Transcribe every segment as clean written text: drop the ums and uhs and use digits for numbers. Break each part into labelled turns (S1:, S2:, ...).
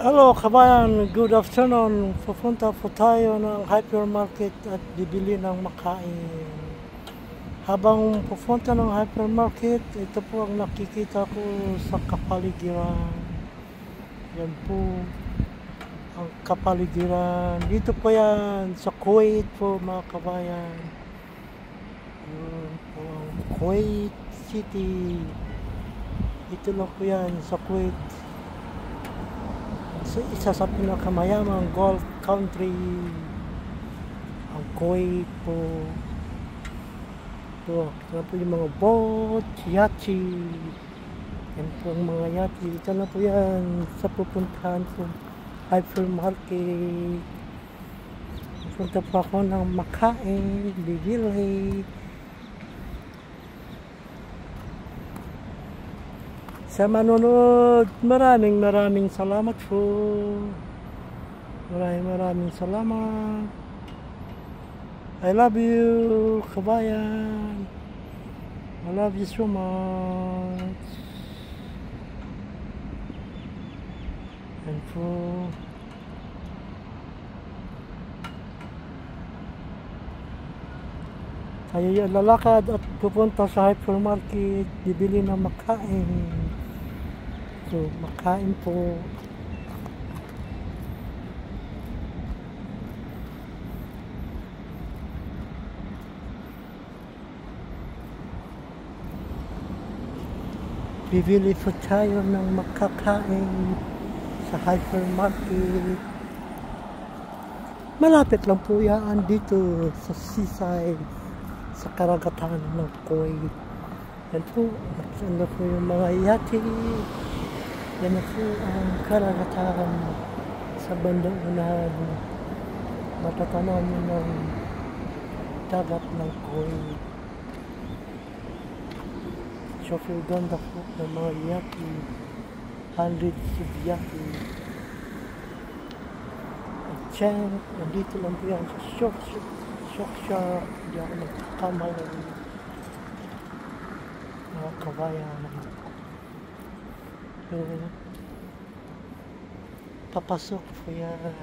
S1: Hello kabayan, good afternoon. Pupunta po tayo ng hypermarket at bibili ng makain. Habang pupunta ng hypermarket, ito po ang nakikita ko sa kapaligiran. Yan po ang kapaligiran. Dito po yan sa Kuwait po mga kabayan. Yan po ang Kuwait City. Ito lang po yan sa Kuwait. Isa sa pinakamayamang Gulf country ang Kuwait po. Ito po yung mga boat, yatsi. Yan po ang mga yatsi. Ito na po yan sa pupuntahan po hypermarket. Pupunta po ako ng makain, bibili. Sa manunod, maraming salamat po. Maraming salamat. I love you, kabayan. I love you so much. And po, tayo yung lalakad at pupunta sa hypermarket, bibili ng makain. So, makain po. Bibili po tayo ng makakain sa hypermarket. Malapit lang po yan dito sa seaside, sa karagatan ng Kuwait. Yan po, ano po yung mga yati. Yan na po ang karagatan sa bandang unahan. Matatanaw nyo ng dagat ng Kuwait. Super ganda po ng mga yati. Hundreds of yati. At yan, nandito lang po yan sa shop. Hindi ako nagkakamay ng mga kabayan. So, papasok po yan.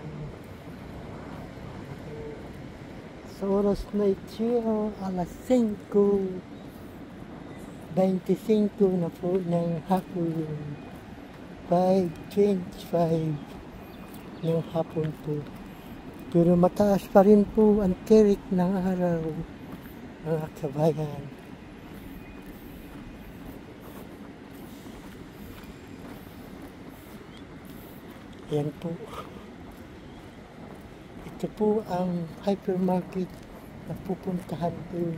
S1: Sa oras na ito, alas 5:25 na po ng hapon. 5:25 ng hapon po. Pero mataas pa rin po ang tirik ng araw, mga kabayan. Yan po. Ito po ang hypermarket na pupuntahan ko.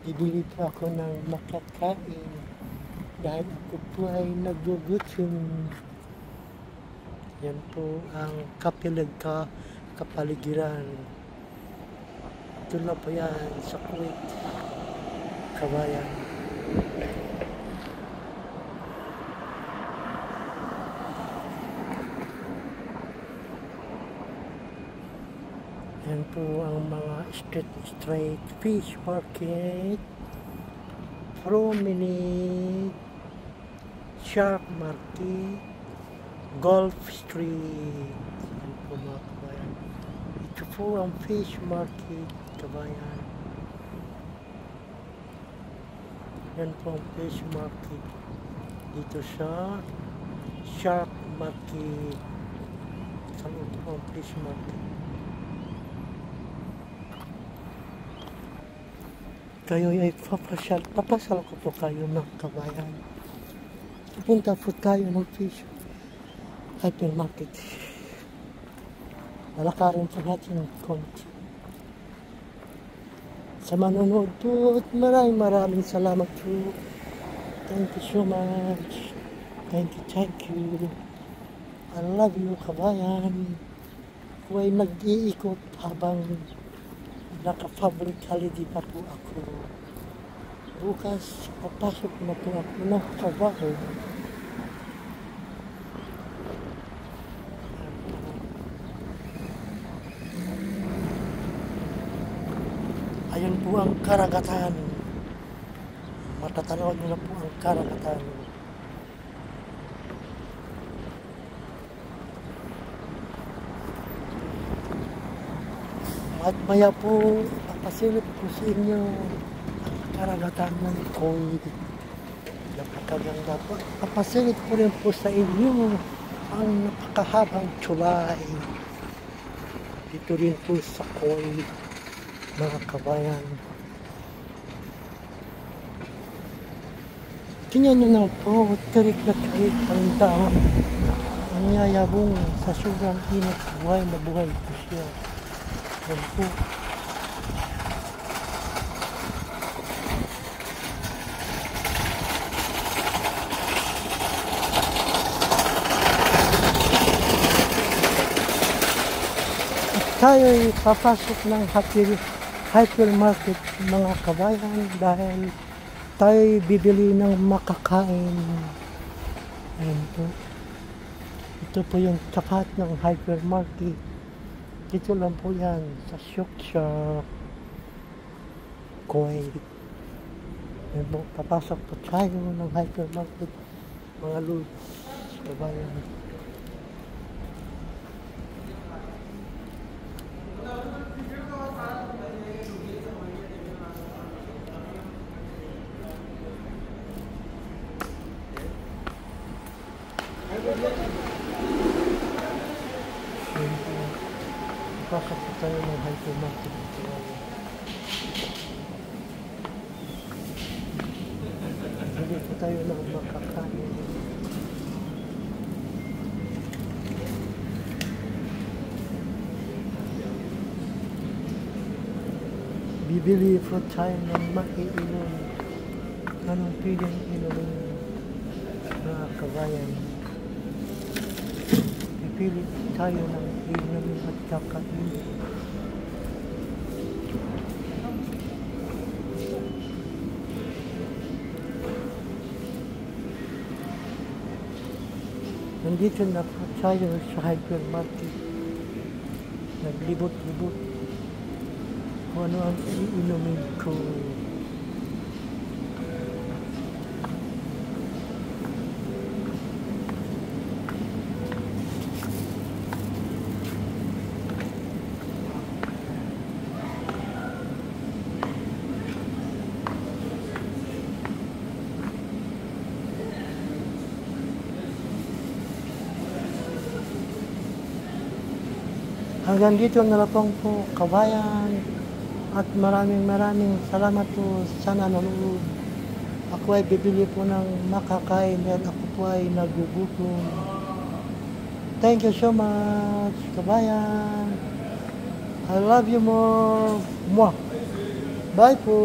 S1: Bibili po ako ng makakain dahil ako po ay nagugutom. Yan po ang kapaligiran. Ito na po yan sa Kuwait, kabayan. Yan po ang mga straight fish market, promenade, shark market, Gulf Street. Yan po mga kabayan. Ito po ang fish market, kabayan. Yan po ang fish market. Dito sa shark market. Sa loob po ang fish market. Kayo ay papasal ko po kayo ng kabayan. Pupunta po tayo ng fish hypermarket. Lalakarin po natin ng konti. Sa manonood po, maraming salamat po. Thank you so much. Thank you. I love you, kabayan. Ako ay nag-iikot habang naka-public holiday pa po ako. Bukas, papasok na po ako ng trabaho. Ayun po ang karagatan. Matatanaw nyo na po ang karagatan. At maya po, papasilip ko sa inyo ang karagatan ng Koi. Napakaganda po. Papasilip ko rin po sa inyo ang napakahabang tulay. Dito rin po sa Koi, mga kabayan. Tingnan nyo na po, tirik na tirik ang dahon. Ang yayabong sa sobrang init, buhay na buhay po siya. Yan po. Tayo'y papasok ng hypermarket, mga kabayan, dahil tayo'y bibili ng makakain. Ayan po. Ito po yung tapat ng hypermarket. Dito lang po yan sa Syokcha, Kuwait. Ayan po, papasok po tayo ng hypermarket, mga lods, kabayan. Pasok po tayo ng hypermarket. Bili po tayo ng makakain. Bibili po tayo ng maiinom. Anong piling inumin, mga kabayan? Pipili tayo ng inumin at kakain. Nandito na po tayo sa hypermarket. Naglibot-libot kung ano ang iinumin ko. Hanggang dito na lang po, kabayan, at maraming salamat po sa nanonood. Ako ay bibili po ng makakain at ako po ay nagugutom. Thank you so much, kabayan. I love you more. Mwah. Bye po.